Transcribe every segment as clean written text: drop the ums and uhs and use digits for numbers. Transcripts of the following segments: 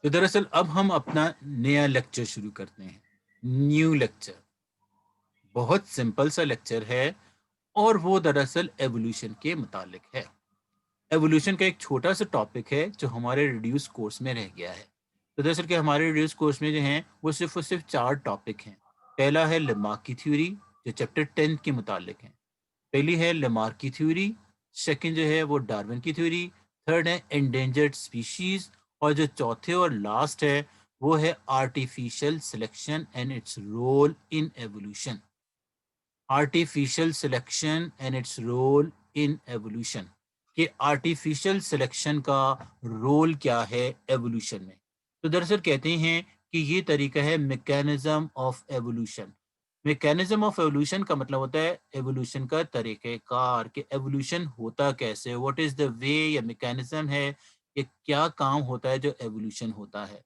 تو دراصل اب ہم اپنا نیا لیکچر شروع کرتے ہیں. نیو لیکچر بہت سمپل سا لیکچر ہے اور وہ دراصل ایوولوشن کے متعلق ہے. ایوولوشن کا ایک چھوٹا سا ٹاپک ہے جو ہمارے ریڈیوس کورس میں رہ گیا ہے. تو دراصل کہ ہمارے ریڈیوس کورس میں جو ہیں وہ صرف اور صرف 4 ٹاپک ہیں. پہلا ہے لیمارک کی تھیوری جو چیپٹر 10 کے متعلق ہے. پہلی ہے لیمارک کی تھیوری، سیکنڈ جو ہے وہ ڈارون کی تھیوری، تھرڈ ہے انڈینجرڈ سپیشیز، اور جو چوتھے اور لاسٹ ہے وہ ہے artificial selection and its role in evolution. Artificial selection and its role in evolution کہ آرٹیفیشل سلیکشن کا رول کیا ہے ایوولوشن میں. تو دراصل کہتے ہیں کہ یہ طریقہ ہے mechanism of evolution. Mechanism of evolution کا مطلب ہوتا ہے ایوولوشن کا طریقہ کار، کہ ایوولوشن ہوتا کیسے، واٹ از دا وے یا میکینزم ہے کہ کیا کام ہوتا ہے جو ایوولوشن ہوتا ہے.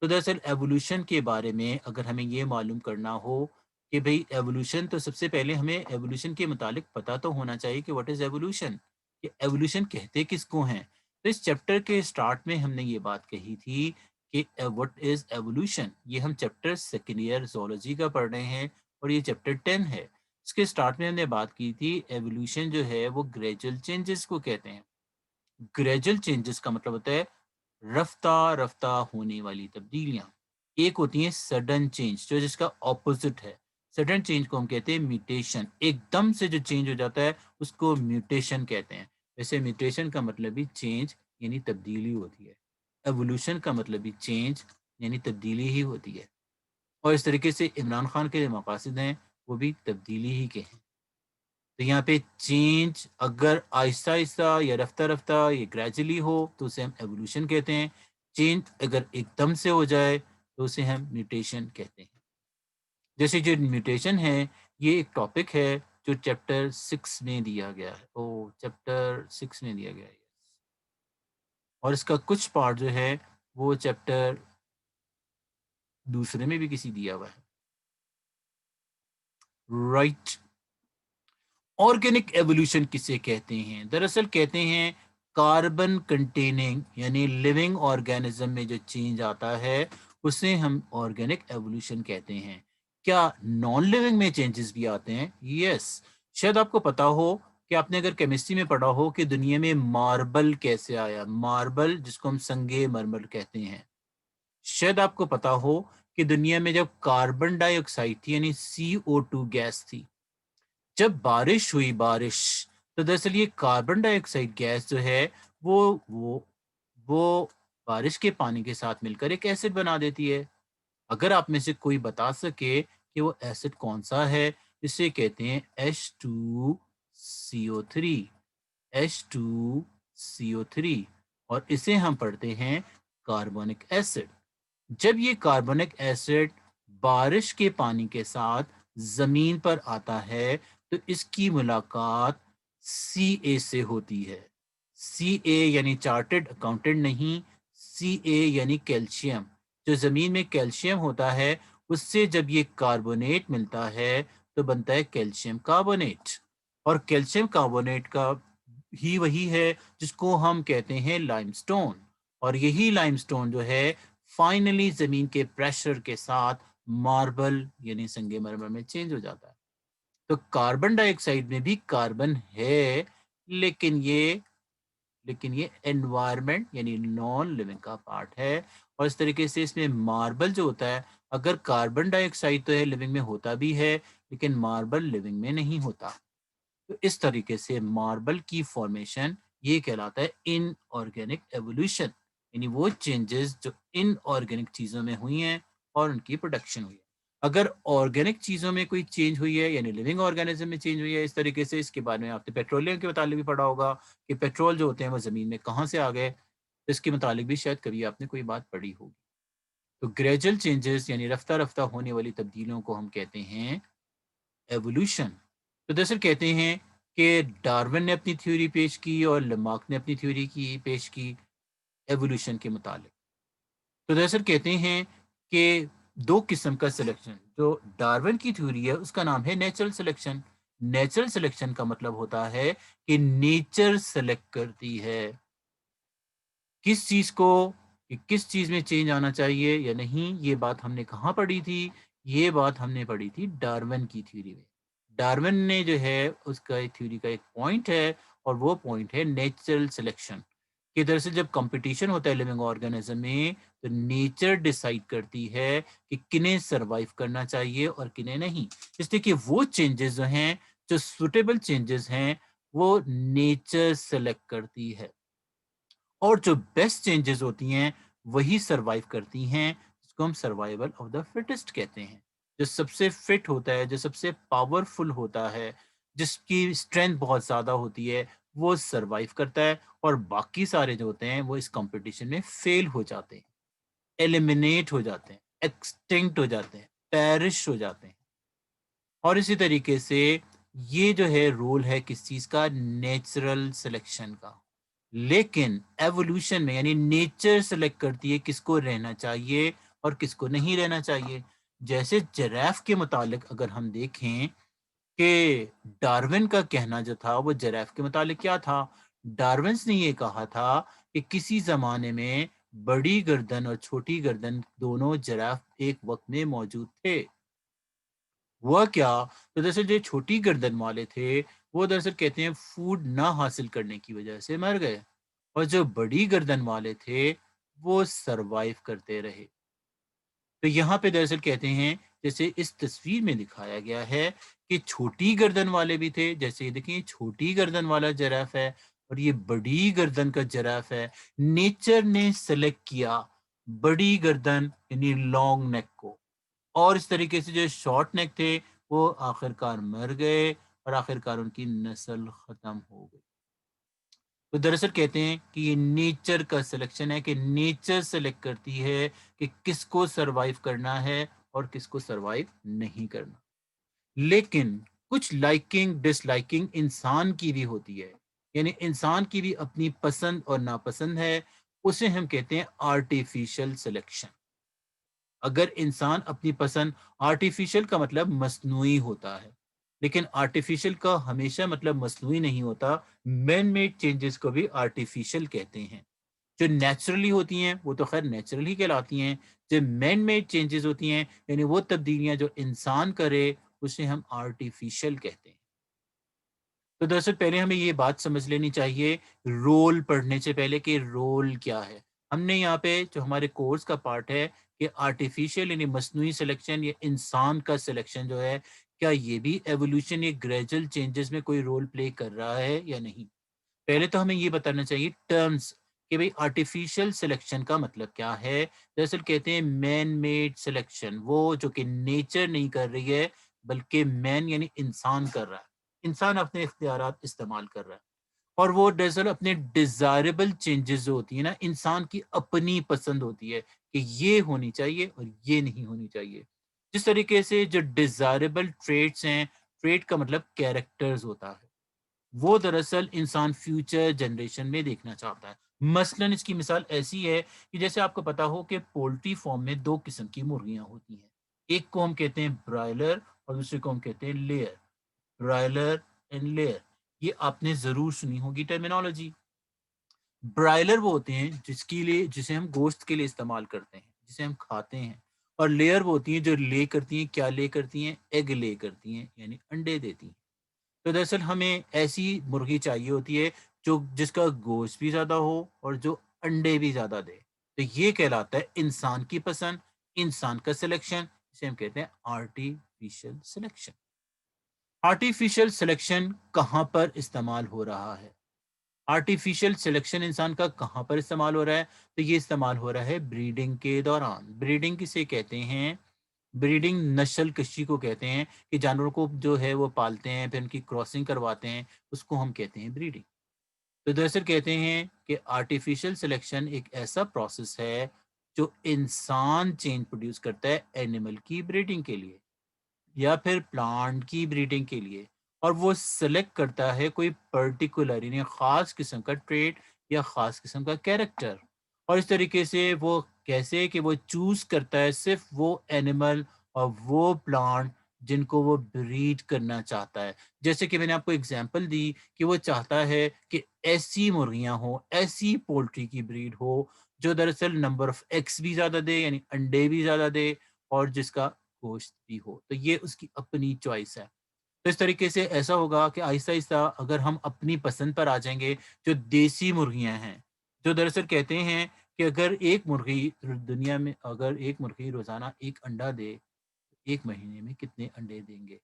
تو دراصل ایوولوشن کے بارے میں اگر ہمیں یہ معلوم کرنا ہو کہ بھئی ایوولوشن، تو سب سے پہلے ہمیں ایوولوشن کے متعلق پتہ تو ہونا چاہیے کہ واٹ از ایوولوشن، کہ ایوولوشن کہتے کس کو ہیں. تو اس چیپٹر کے سٹارٹ میں ہم نے یہ بات کہی تھی کہ واٹ از ایوولوشن. یہ ہم چیپٹر سیکنڈ ایئر زولوجی کا پڑھ رہے ہیں اور یہ چیپٹر 10 ہے. اس کے سٹارٹ میں ہم نے بات کی تھی ایوولوشن جو ہے وہ گریجول چینجز کو کہتے ہیں. گریجول چینجز کا مطلب ہوتا ہے رفتہ رفتہ ہونے والی تبدیلیاں. ایک ہوتی ہیں سڈن چینج جو جس کا اپوزٹ ہے. سڈن چینج کو ہم کہتے ہیں میوٹیشن. ایک دم سے جو چینج ہو جاتا ہے اس کو میوٹیشن کہتے ہیں. ویسے میوٹیشن کا مطلب بھی چینج یعنی تبدیلی ہوتی ہے. ایوولوشن کا مطلب بھی چینج یعنی تبدیلی ہی ہوتی ہے. اور اس طریقے سے عمران خان کے جو مقاصد ہیں وہ بھی تبدیلی ہی کے ہیں. تو یہاں پہ چینج اگر آہستہ آہستہ یا رفتہ رفتہ یا گریجولی ہو تو اسے ہم ایوولوشن کہتے ہیں. چینج اگر ایک دم سے ہو جائے تو اسے ہم میوٹیشن کہتے ہیں. جیسے جو میوٹیشن ہے یہ ایک ٹاپک ہے جو چیپٹر 6 میں دیا گیا ہے. چیپٹر 6 میں دیا گیا ہے. اور اس کا کچھ پارٹ جو ہے وہ چیپٹر دوسرے میں بھی کسی دیا ہوا ہے. رائٹ. آرگینک ایوولوشن کسے کہتے ہیں؟ دراصل کہتے ہیں کاربن کنٹیننگ یعنی لیونگ آرگینزم میں جو چینج آتا ہے اسے ہم آرگینک ایوولوشن کہتے ہیں. کیا نان لیونگ میں چینجز بھی آتے ہیں؟ یس. شاید آپ کو پتا ہو کہ آپ نے اگر کیمسٹری میں پڑھا ہو کہ دنیا میں ماربل کیسے آیا. ماربل جس کو ہم سنگ مرمر کہتے ہیں. شاید آپ کو پتا ہو کہ دنیا میں جب کاربن ڈائی آکسائڈ تھی یعنی CO2 گیس تھی، جب بارش ہوئی تو دراصل یہ کاربن ڈائی آکسائڈ گیس جو ہے وہ بارش کے پانی کے ساتھ مل کر ایک ایسڈ بنا دیتی ہے. اگر آپ میں سے کوئی بتا سکے کہ وہ ایسڈ کون سا ہے، اسے کہتے ہیں H2CO3. H2CO3 اور اسے ہم پڑھتے ہیں کاربونک ایسڈ. جب یہ کاربونک ایسڈ بارش کے پانی کے ساتھ زمین پر آتا ہے تو اس کی ملاقات CA سے ہوتی ہے. CA یعنی چارٹرڈ اکاؤنٹنٹ نہیں، CA یعنی کیلشیم. جو زمین میں کیلشیم ہوتا ہے اس سے جب یہ کاربونیٹ ملتا ہے تو بنتا ہے کیلشیم کاربونیٹ. اور کیلشیم کاربونیٹ کا ہی وہی ہے جس کو ہم کہتے ہیں لائم سٹون. اور یہی لائم سٹون جو ہے فائنلی زمین کے پریشر کے ساتھ ماربل یعنی سنگ مرمر میں چینج ہو جاتا ہے. تو کاربن ڈائی آکسائڈ میں بھی کاربن ہے لیکن یہ انوائرمنٹ یعنی نان لیونگ کا پارٹ ہے. اور اس طریقے سے اس میں ماربل جو ہوتا ہے، اگر کاربن ڈائی آکسائڈ تو ہے لیونگ میں ہوتا بھی ہے لیکن ماربل لیونگ میں نہیں ہوتا. تو اس طریقے سے ماربل کی فارمیشن یہ کہلاتا ہے ان آرگینک ایوولوشن، یعنی وہ چینجز جو ان آرگینک چیزوں میں ہوئی ہیں اور ان کی پروڈکشن ہوئی ہے. اگر آرگینک چیزوں میں کوئی چینج ہوئی ہے یعنی لیونگ آرگینزم میں چینج ہوئی ہے اس طریقے سے، اس کے بارے میں آپ نے پیٹرولیم کے متعلق بھی پڑھا ہوگا کہ پیٹرول جو ہوتے ہیں وہ زمین میں کہاں سے آ گئے، اس کے متعلق بھی شاید کبھی آپ نے کوئی بات پڑھی ہوگی. تو گریجول چینجز یعنی رفتہ رفتہ ہونے والی تبدیلیوں کو ہم کہتے ہیں ایوولوشن. تو دراصل کہتے ہیں کہ ڈارون نے اپنی تھیوری پیش کی اور لیمارک نے اپنی تھیوری پیش کی ایوولوشن کے متعلق. تو دراصل کہتے ہیں کہ 2 قسم کا سلیکشن، جو ڈارون کی تھیوری ہے اس کا نام ہے نیچرل سلیکشن. نیچرل سلیکشن کا مطلب ہوتا ہے کہ نیچر سلیکٹ کرتی ہے کس چیز کو، کہ کس چیز میں چینج آنا چاہیے یا نہیں، یہ بات ہم نے کہاں پڑھی تھی؟ یہ بات ہم نے پڑھی تھی ڈارون کی تھیوری میں۔ ڈارون نے جو ہے اس کا تھیوری کا ایک پوائنٹ ہے، اور وہ پوائنٹ ہے نیچرل سلیکشن، کہ دراصل جب کمپٹیشن ہوتا ہے لیونگ آرگینزم میں تو نیچر ڈیسائیڈ کرتی ہے کہ کنہیں سروائیو کرنا چاہیے اور کنہیں نہیں، اس لیے کہ وہ چینجز جو ہیں، جو سوٹیبل چینجز ہیں، وہ نیچر سلیکٹ کرتی ہے، اور جو بیسٹ چینجز ہوتی ہیں وہی سروائیو کرتی ہیں، جس کو ہم سروائیول آف دا فٹسٹ کہتے ہیں۔ جو سب سے فٹ ہوتا ہے، جو سب سے پاورفل ہوتا ہے، جس کی اسٹرینتھ بہت زیادہ ہوتی ہے، وہ سروائیو کرتا ہے، اور باقی سارے جو ہوتے ہیں وہ اس کمپٹیشن میں فیل ہو جاتے ہیں، ایلیمینیٹ ہو جاتے ہیں، ایکسٹنکٹ ہو جاتے ہیں، پیرش ہو جاتے ہیں۔ اور اسی طریقے سے یہ جو ہے رول ہے کس چیز کا؟ نیچرل سلیکشن کا۔ لیکن ایوولوشن میں یعنی نیچر سلیکٹ کرتی ہے کس کو رہنا چاہیے اور کس کو نہیں رہنا چاہیے۔ جیسے جراف کے متعلق اگر ہم دیکھیں کہ ڈارون کا کہنا جو تھا وہ جراف کے متعلق کیا تھا؟ ڈارونس نے یہ کہا تھا کہ کسی زمانے میں بڑی گردن اور چھوٹی گردن دونوں جراف ایک وقت میں موجود تھے۔ ہوا کیا؟ تو دراصل جو چھوٹی گردن والے تھے وہ دراصل کہتے ہیں فوڈ نہ حاصل کرنے کی وجہ سے مر گئے، اور جو بڑی گردن والے تھے وہ سروائیو کرتے رہے۔ تو یہاں پہ دراصل کہتے ہیں جیسے اس تصویر میں دکھایا گیا ہے کہ چھوٹی گردن والے بھی تھے، جیسے یہ دیکھیں چھوٹی گردن والا جراف ہے اور یہ بڑی گردن کا جراف ہے۔ نیچر نے سلیکٹ کیا بڑی گردن یعنی لانگ نیک کو، اور اس طریقے سے جو شارٹ نیک تھے وہ آخر کار مر گئے، اور آخر کار ان کی نسل ختم ہو گئی۔ تو دراصل کہتے ہیں کہ یہ نیچر کا سلیکشن ہے، کہ نیچر سلیکٹ کرتی ہے کہ کس کو سروائیو کرنا ہے اور کس کو سروائیو نہیں کرنا۔ لیکن کچھ لائکنگ ڈس لائکنگ انسان کی بھی ہوتی ہے، یعنی انسان کی بھی اپنی پسند اور ناپسند ہے، اسے ہم کہتے ہیں آرٹیفیشل سلیکشن۔ اگر انسان اپنی پسند، آرٹیفیشل کا مطلب مصنوعی ہوتا ہے، لیکن آرٹیفیشل کا ہمیشہ مطلب مصنوعی نہیں ہوتا، مین میڈ چینجز کو بھی آرٹیفیشل کہتے ہیں۔ جو نیچرلی ہوتی ہیں وہ تو خیر نیچرل ہی کہلاتی ہیں، جو مین میڈ چینجز ہوتی ہیں یعنی وہ تبدیلیاں جو انسان کرے اسے ہم آرٹیفیشل کہتے ہیں۔ تو دراصل پہلے ہمیں یہ بات سمجھ لینی چاہیے رول پڑھنے سے پہلے کہ رول کیا ہے۔ ہم نے یہاں پہ جو ہمارے کورس کا پارٹ ہے کہ آرٹیفیشل یعنی مصنوعی سلیکشن یا انسان کا سلیکشن جو ہے، کیا یہ بھی ایوولوشن یا گریجول چینجز میں کوئی رول پلے کر رہا ہے یا نہیں۔ پہلے تو ہمیں یہ بتانا چاہیے ٹرمز کہ بھئی آرٹیفیشل سلیکشن کا مطلب کیا ہے۔ دراصل کہتے ہیں مین میڈ سلیکشن، وہ جو کہ نیچر نہیں کر رہی ہے بلکہ مین یعنی انسان کر رہا ہے، انسان اپنے اختیارات استعمال کر رہا ہے، اور وہ دراصل اپنے ڈیزائربل چینجز جو ہوتی ہیں نا، انسان کی اپنی پسند ہوتی ہے کہ یہ ہونی چاہیے اور یہ نہیں ہونی چاہیے۔ جس طریقے سے جو ڈیزائربل ٹریٹس ہیں، ٹریٹ کا مطلب کیریکٹرز ہوتا ہے، وہ دراصل انسان فیوچر جنریشن میں دیکھنا چاہتا ہے۔ مثلا اس کی مثال ایسی ہے کہ جیسے آپ کو پتا ہو کہ پولٹری فارم میں دو قسم کی مرغیاں ہوتی ہیں، ایک کو ہم کہتے ہیں برائلر اور دوسرے کو ہم کہتے ہیں لیئر۔ برائلر اینڈ لیئر، یہ آپ نے ضرور سنی ہوگی ٹرمینالوجی۔ برائلر وہ ہوتے ہیں جسے ہم گوشت کے لیے استعمال کرتے ہیں، جسے ہم کھاتے ہیں، اور لیئر وہ ہوتی ہیں جو لے کرتی ہیں، کیا لے کرتی ہیں؟ ایگ لے کرتی ہیں یعنی انڈے دیتی ہیں۔ تو دراصل ہمیں ایسی مرغی چاہیے ہوتی ہے جس کا گوشت بھی زیادہ ہو اور جو انڈے بھی زیادہ دے، تو یہ کہلاتا ہے انسان کی پسند، انسان کا سلیکشن، جسے ہم کہتے ہیں آرٹیفیشل سلیکشن۔ آرٹیفیشل سلیکشن کہاں پر استعمال ہو رہا ہے؟ آرٹیفیشل سلیکشن انسان کا کہاں پر استعمال ہو رہا ہے؟ تو یہ استعمال ہو رہا ہے بریڈنگ کے دوران۔ بریڈنگ کسے کہتے ہیں؟ بریڈنگ نسل کشی کو کہتے ہیں، کہ جانوروں کو جو ہے وہ پالتے ہیں پھر ان کی کراسنگ کرواتے ہیں، اس کو ہم کہتے ہیں بریڈنگ۔ تو دراصل کہتے ہیں کہ آرٹیفیشل سلیکشن ایک ایسا پروسیس ہے جو انسان چینج پروڈیوس کرتا ہے اینیمل کی بریڈنگ کے لیے یا پھر پلانٹ کی بریڈنگ کے لیے، اور وہ سلیکٹ کرتا ہے کوئی پرٹیکولر یعنی خاص قسم کا ٹریٹ یا خاص قسم کا کیریکٹر، اور اس طریقے سے وہ کیسے کہ وہ چوز کرتا ہے صرف وہ اینیمل اور وہ پلانٹ جن کو وہ بریڈ کرنا چاہتا ہے۔ جیسے کہ میں نے آپ کو اگزامپل دی کہ وہ چاہتا ہے کہ ایسی مرغیاں ہوں، ایسی پولٹری کی بریڈ ہو جو دراصل نمبر آف ایگس بھی زیادہ دے، یعنی انڈے بھی زیادہ دے، اور جس کا گوشت بھی ہو. تو یہ اس کی اپنی چوائس ہے. تو اس طریقے سے ایسا ہوگا کہ آہستہ آہستہ اگر ہم اپنی پسند پر آ جائیں گے، جو دیسی مرغیاں ہیں، جو دراصل کہتے ہیں کہ اگر ایک مرغی دنیا میں، اگر ایک مرغی روزانہ ایک انڈا دے، ایک مہینے میں کتنے انڈے دیں گے؟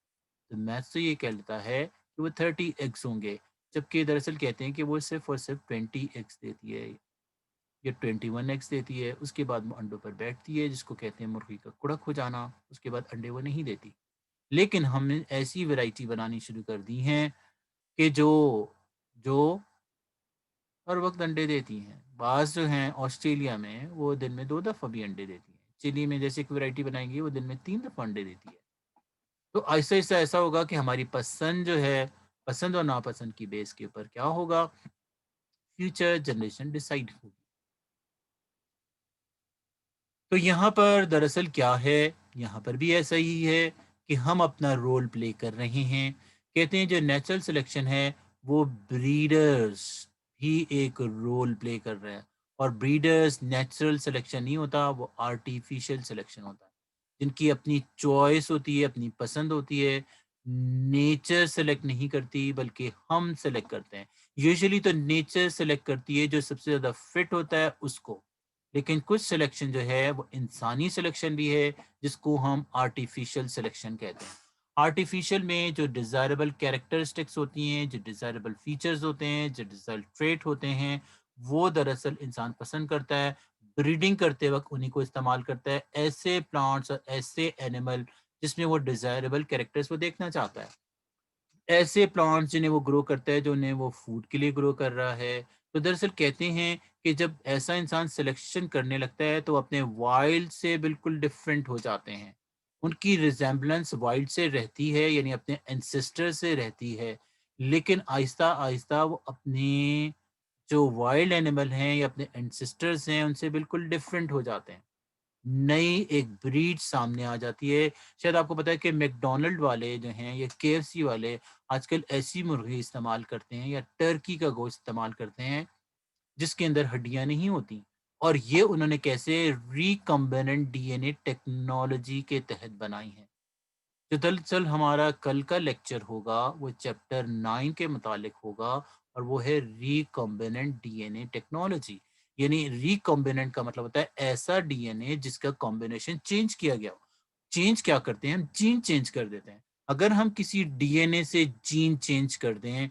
تو میتھ تو یہ کہتا ہے کہ وہ 30 ایگس ہوں گے، جبکہ دراصل کہتے ہیں کہ وہ صرف اور صرف 20 ایگس دیتی ہے، یا 21 ایگس دیتی ہے. اس کے بعد وہ انڈوں پر بیٹھتی ہے، جس کو کہتے ہیں مرغی کا کڑک ہو جانا. اس کے بعد انڈے وہ نہیں دیتی. لیکن ہم نے ایسی ویرائٹی بنانی شروع کر دی ہیں کہ جو جو ہر وقت انڈے دیتی ہیں. بعض جو ہیں آسٹریلیا میں وہ دن میں 2 دفعہ بھی انڈے دیتی ہیں. چلی میں جیسے ایک ویرائٹی بنائیں گی وہ دن میں 3 دفعہ انڈے دیتی ہے. تو آہستہ آہستہ ایسا ہوگا کہ ہماری پسند جو ہے، پسند اور ناپسند کی بیس کے اوپر کیا ہوگا، فیوچر جنریشن ڈیسائیڈ ہوگی. تو یہاں پر دراصل کیا ہے، یہاں پر بھی ایسا ہی ہے کہ ہم اپنا رول پلے کر رہے ہیں. کہتے ہیں جو نیچرل سلیکشن ہے وہ بریڈرز بھی ایک رول پلے کر رہا ہے. اور بریڈرز نیچرل سلیکشن نہیں ہوتا، وہ آرٹیفیشل سلیکشن ہوتا ہے، جن کی اپنی چوائس ہوتی ہے، اپنی پسند ہوتی ہے. نیچر سلیکٹ نہیں کرتی بلکہ ہم سلیکٹ کرتے ہیں. یوزلی تو نیچر سلیکٹ کرتی ہے جو سب سے زیادہ فٹ ہوتا ہے اس کو. لیکن کچھ سلیکشن جو ہے وہ انسانی سلیکشن بھی ہے، جس کو ہم آرٹیفیشل سلیکشن کہتے ہیں. آرٹیفیشل میں جو ڈیزائربل کیریکٹرسٹکس ہوتی ہیں، جو ڈیزائربل فیچرز ہوتے ہیں، جو ڈیزائربل ٹریٹ ہوتے ہیں، وہ دراصل انسان پسند کرتا ہے. بریڈنگ کرتے وقت انہیں کو استعمال کرتا ہے، ایسے پلانٹس اور ایسے اینیمل جس میں وہ ڈیزائربل کیریکٹرز وہ دیکھنا چاہتا ہے. ایسے پلانٹس جنہیں وہ گرو کرتا ہے جو انہیں وہ فوڈ کے لیے گرو کر رہا ہے. تو دراصل کہتے ہیں کہ جب ایسا انسان سلیکشن کرنے لگتا ہے تو اپنے وائلڈ سے بالکل ڈفرینٹ ہو جاتے ہیں. ان کی ریزیمبلنس وائلڈ سے رہتی ہے، یعنی اپنے انسسٹر سے رہتی ہے، لیکن آہستہ آہستہ وہ اپنے جو وائلڈ اینیمل ہیں یا اپنے انسسٹرز ہیں ان سے بالکل ڈفرینٹ ہو جاتے ہیں. نئی ایک بریڈ سامنے آ جاتی ہے. شاید آپ کو پتا ہے کہ میک ڈونلڈ والے جو ہیں یا کے ایف سی والے آج کل ایسی مرغی استعمال کرتے ہیں یا ٹرکی کا گوشت استعمال کرتے ہیں جس کے اندر ہڈیاں نہیں ہوتی. اور یہ انہوں نے کیسے ریکمبیننٹ ڈی این اے ٹیکنالوجی کے تحت بنائی ہیں. جو دراصل ہمارا کل کا لیکچر ہوگا وہ چیپٹر 9 کے متعلق ہوگا، اور وہ ہے ریکمبیننٹ ڈی این اے ٹیکنالوجی. یعنی ریکمبیننٹ کا مطلب ہوتا ہے ایسا ڈی این اے جس کا کمبینیشن چینج کیا گیا ہو. چینج کیا کرتے ہیں ہم؟ جین چینج کر دیتے ہیں. اگر ہم کسی ڈی این اے سے جین چینج کر دیں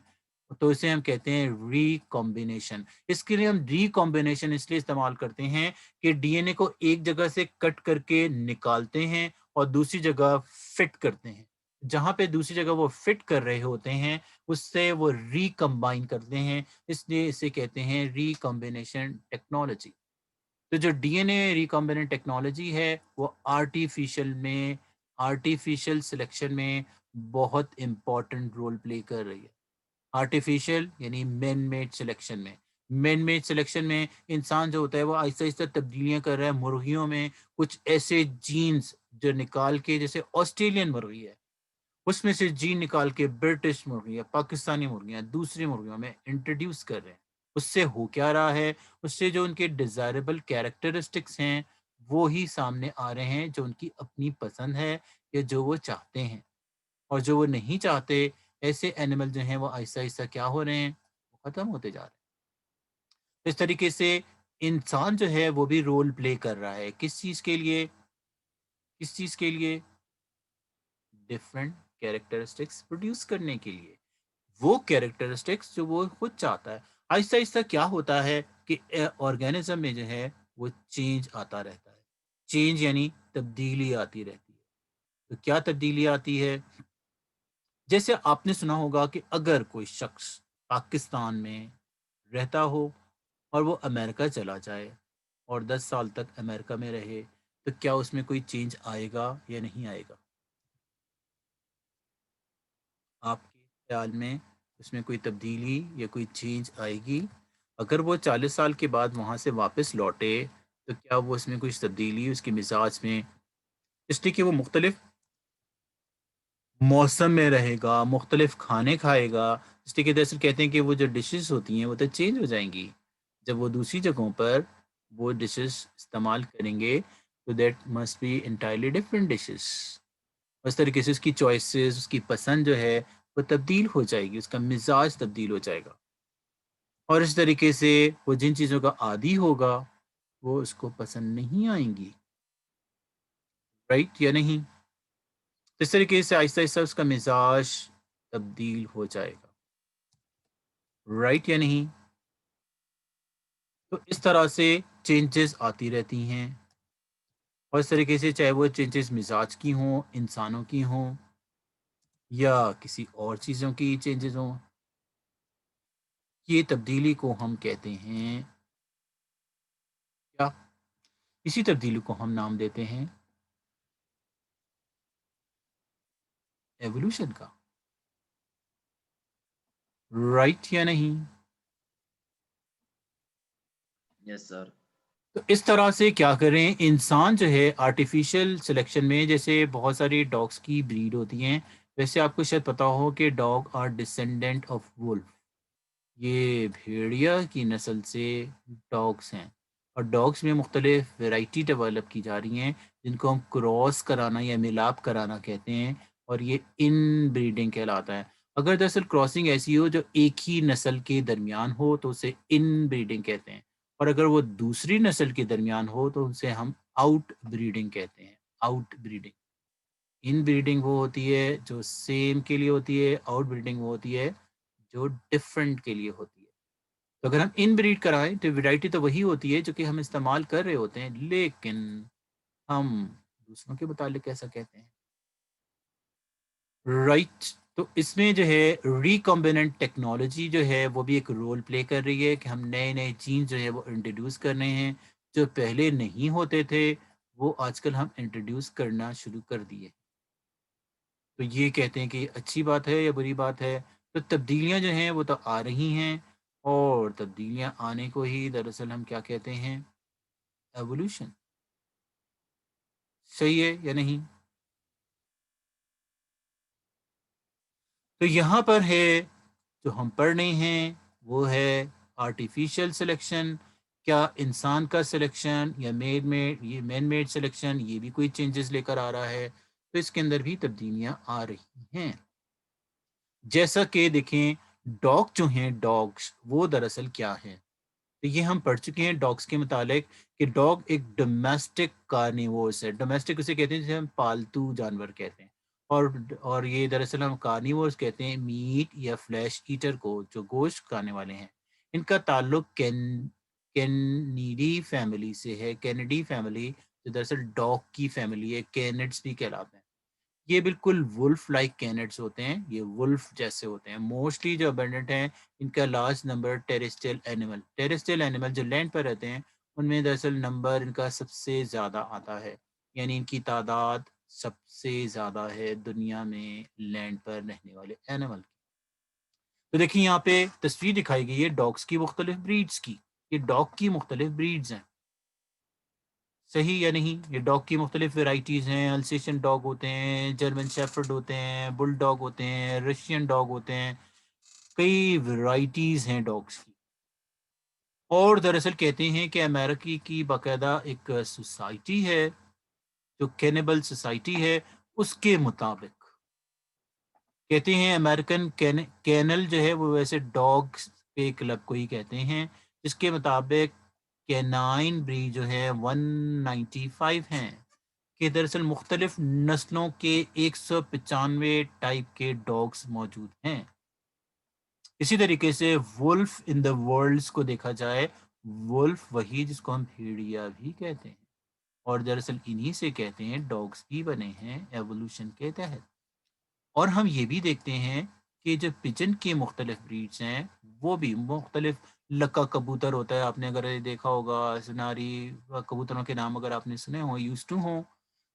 تو اسے ہم کہتے ہیں ریکمبینیشن. اس کے لیے ہم ریکمبینیشن اس لیے استعمال کرتے ہیں کہ ڈی این اے کو ایک جگہ سے کٹ کر کے نکالتے ہیں اور دوسری جگہ فٹ کرتے ہیں. جہاں پہ دوسری جگہ وہ فٹ کر رہے ہوتے ہیں اس سے وہ ریکمبائن کرتے ہیں، اس لیے اسے کہتے ہیں ریکمبینیشن ٹیکنالوجی. تو جو ڈی این اے ریکمبیننٹ ٹیکنالوجی ہے وہ آرٹیفیشل سلیکشن میں بہت امپورٹنٹ رول پلے کر رہی ہے. آرٹیفیشل یعنی مین میڈ سلیکشن میں، مین میڈ سلیکشن میں انسان جو ہوتا ہے وہ آہستہ آہستہ تبدیلیاں کر رہا ہے مرغیوں میں. کچھ ایسے جینز جو نکال کے، جیسے آسٹریلین مرغی ہے اس میں سے جین نکال کے برٹش مرغیاں، پاکستانی مرغیاں دوسری مرغیوں میں انٹروڈیوس کر رہے ہیں. اس سے ہو کیا رہا ہے، اس سے جو ان کے ڈیزائربل کیریکٹرسٹکس ہیں وہ سامنے آ رہے ہیں جو ان کی اپنی پسند ہے یا جو وہ چاہتے ہیں. اور جو وہ نہیں چاہتے، ایسے اینیمل جو ہیں وہ آہستہ آہستہ کیا ہو رہے ہیں، وہ ختم ہوتے جا رہے ہیں. اس طریقے سے انسان جو ہے وہ بھی رول پلے کر رہا ہے. کس چیز کے لیے؟ کس چیز کے لیے؟ ڈفرینٹ کیریکٹرسٹکس پروڈیوس کرنے کے لیے. وہ کیریکٹرسٹکس جو وہ خود چاہتا ہے. آہستہ آہستہ کیا ہوتا ہے کہ آرگینزم میں جو ہے وہ چینج آتا رہتا ہے. چینج یعنی تبدیلی آتی رہتی ہے. تو کیا تبدیلی آتی ہے؟ جیسے آپ نے سنا ہوگا کہ اگر کوئی شخص پاکستان میں رہتا ہو اور وہ امریکہ چلا جائے اور 10 سال تک امریکہ میں رہے تو کیا اس میں کوئی چینج آئے گا یا نہیں آئے گا؟ آپ کے خیال میں اس میں کوئی تبدیلی یا کوئی چینج آئے گی؟ اگر وہ 40 سال کے بعد وہاں سے واپس لوٹے تو کیا وہ اس میں کچھ تبدیلی اس کے مزاج میں؟ اس لیے کہ وہ مختلف موسم میں رہے گا، مختلف کھانے کھائے گا. اس لیے کہ دراصل کہتے ہیں کہ وہ جو ڈشز ہوتی ہیں وہ تو چینج ہو جائیں گی جب وہ دوسری جگہوں پر وہ ڈشز استعمال کریں گے تو that must be entirely different dishes. اس طریقے سے اس کی چوائسیز، اس کی پسند جو ہے وہ تبدیل ہو جائے گی، اس کا مزاج تبدیل ہو جائے گا. اور اس طریقے سے وہ جن چیزوں کا عادی ہوگا وہ اس کو پسند نہیں آئیں گی. رائٹ یا نہیں؟ اس طریقے سے آہستہ آہستہ اس کا مزاج تبدیل ہو جائے گا. رائٹ یا نہیں؟ تو اس طرح سے چینجز آتی رہتی ہیں، اور اس طریقے سے چاہے وہ چینجز مزاج کی ہوں، انسانوں کی ہوں، یا کسی اور چیزوں کی چینجز ہوں، یہ تبدیلی کو ہم کہتے ہیں کیا؟ اسی تبدیلی کو ہم نام دیتے ہیں ایوولوشن کا. رائٹ یا نہیں؟ یس سر. تو اس طرح سے کیا کریں، انسان جو ہے آرٹیفیشل سلیکشن میں، جیسے بہت ساری ڈاگس کی بریڈ ہوتی ہیں، ویسے آپ کو شاید پتا ہو کہ dog are descendant of wolf. یہ بھیڑیا کی نسل سے ڈاگس ہیں، اور ڈاگس میں مختلف ویرائٹی ڈیولپ کی جا رہی ہیں جن کو ہم کراس کرانا یا ملاپ کرانا کہتے ہیں، اور یہ ان بریڈنگ کہلاتا ہے. اگر دراصل کراسنگ ایسی ہو جو ایک ہی نسل کے درمیان ہو تو اسے ان بریڈنگ کہتے ہیں، اور اگر وہ دوسری نسل کے درمیان ہو تو اسے ہم آؤٹ بریڈنگ کہتے ہیں. Out breeding. ان بریڈنگ وہ ہوتی ہے جو سیم کے لیے ہوتی ہے، آؤٹ بریڈنگ وہ ہوتی ہے جو ڈفرنٹ کے لیے ہوتی ہے. تو اگر ہم ان بریڈ کرائیں تو ویرائٹی تو وہی ہوتی ہے جو کہ ہم استعمال کر رہے ہوتے ہیں، لیکن ہم دوسروں کے متعلق ایسا کہتے ہیں. رائٹ. تو اس میں جو ہے ریکمبیننٹ ٹیکنالوجی جو ہے وہ بھی ایک رول پلے کر رہی ہے کہ ہم نئے نئے جین جو ہے وہ انٹروڈیوس کر رہے ہیں، جو پہلے نہیں ہوتے تھے وہ آج کل ہم انٹروڈیوس کرنا شروع کر دیے. تو یہ کہتے ہیں کہ یہ اچھی بات ہے یا بری بات ہے. تو تبدیلیاں جو ہیں وہ تو آ رہی ہیں، اور تبدیلیاں آنے کو ہی دراصل ہم کیا کہتے ہیں؟ ایوولوشن. صحیح ہے یا نہیں؟ تو یہاں پر ہے جو ہم پڑھ رہے ہیں وہ ہے آرٹیفیشل سلیکشن. کیا انسان کا سلیکشن یا مین میڈ سلیکشن یہ بھی کوئی چینجز لے کر آ رہا ہے؟ تو اس کے اندر بھی تبدیلیاں آ رہی ہیں. جیسا کہ دیکھیں ڈاگ جو ہیں، ڈاگس وہ دراصل کیا ہے؟ تو یہ ہم پڑھ چکے ہیں ڈاگس کے متعلق کہ ڈاگ ایک ڈومیسٹک کارنیورس ہے. ڈومیسٹک اسے کہتے ہیں جسے ہم پالتو جانور کہتے ہیں، اور یہ دراصل ہم کارنیورس کہتے ہیں میٹ یا فلیش ایٹر کو، جو گوشت کھانے والے ہیں. ان کا تعلق کینیڈی فیملی سے ہے. کینیڈی فیملی جو دراصل ڈاگ کی فیملی ہے، کینڈس بھی کہلاتے ہیں. یہ بالکل ولف لائک کینٹس ہوتے ہیں، یہ ولف جیسے ہوتے ہیں. موسٹلی جو ابنڈنٹ ہیں ان کا لارج نمبر ٹیرسٹریل اینیمل جو لینڈ پر رہتے ہیں ان میں دراصل نمبر ان کا سب سے زیادہ آتا ہے، یعنی ان کی تعداد سب سے زیادہ ہے دنیا میں لینڈ پر رہنے والے اینیمل کی. تو دیکھیں یہاں پہ تصویر دکھائی گئی ہے ڈاگس کی مختلف بریڈز کی. یہ ڈاگ کی مختلف بریڈز ہیں. صحیح یا نہیں؟ یہ ڈاگ کی مختلف ویرائٹیز ہیں. السیشن ڈاگ ہوتے ہیں، جرمن شیفرڈ ہوتے ہیں، بل ڈاگ ہوتے ہیں، رشین ڈاگ ہوتے ہیں. کئی ویرائٹیز ہیں ڈاگس کی. اور دراصل کہتے ہیں کہ امریکی کی باقاعدہ ایک سوسائٹی ہے جو کینیبل سوسائٹی ہے، اس کے مطابق کہتے ہیں امریکن کینل جو ہے وہ ویسے ڈاگ کے کلب کو ہی کہتے ہیں، جس کے مطابق کینائن بریڈ جو ہے 195 ہیں، کہ دراصل مختلف نسلوں کے 195 ٹائپ کے ڈاگس موجود ہیں. اسی طریقے سے ولف ان دا ورلڈز کو دیکھا جائے، ولف وہی جس کو ہم بھیڑیا بھی کہتے ہیں، اور دراصل انہی سے کہتے ہیں ڈاگس بھی بنے ہیں ایوولوشن کے تحت. اور ہم یہ بھی دیکھتے ہیں کہ جو پجن کے مختلف بریڈز ہیں وہ بھی مختلف. لکا کبوتر ہوتا ہے، آپ نے اگر دیکھا ہوگا، سناری کبوتروں کے نام اگر آپ نے سنے ہوں، یوز ٹو ہوں،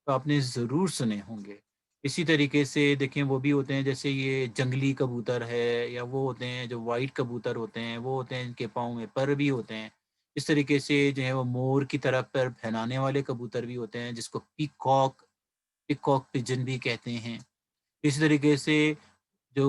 تو آپ نے ضرور سنے ہوں گے. اسی طریقے سے دیکھیں وہ بھی ہوتے ہیں جیسے یہ جنگلی کبوتر ہے، یا وہ ہوتے ہیں جو وائٹ کبوتر ہوتے ہیں، وہ ہوتے ہیں ان کے پاؤں میں پر بھی ہوتے ہیں. اس طریقے سے جو ہے وہ مور کی طرف پر پھیلانے والے کبوتر بھی ہوتے ہیں جس کو پیکاک پجن بھی کہتے ہیں. اسی طریقے سے جو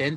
10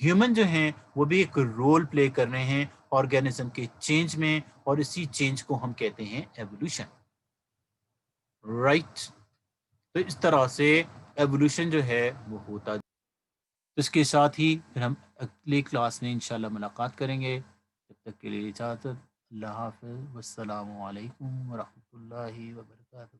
ہیومن جو ہیں وہ بھی ایک رول پلے کر رہے ہیں آرگینزم کے چینج میں، اور اسی چینج کو ہم کہتے ہیں ایوولوشن، رائٹ؟ تو اس طرح سے ایوولوشن جو ہے وہ ہوتا ہے۔ اس کے ساتھ ہی پھر ہم اگلی کلاس میں انشاءاللہ ملاقات کریں گے، تب تک کے لیے اجازت، اللہ حافظ، والسلام علیکم ورحمۃ اللہ وبرکاتہ۔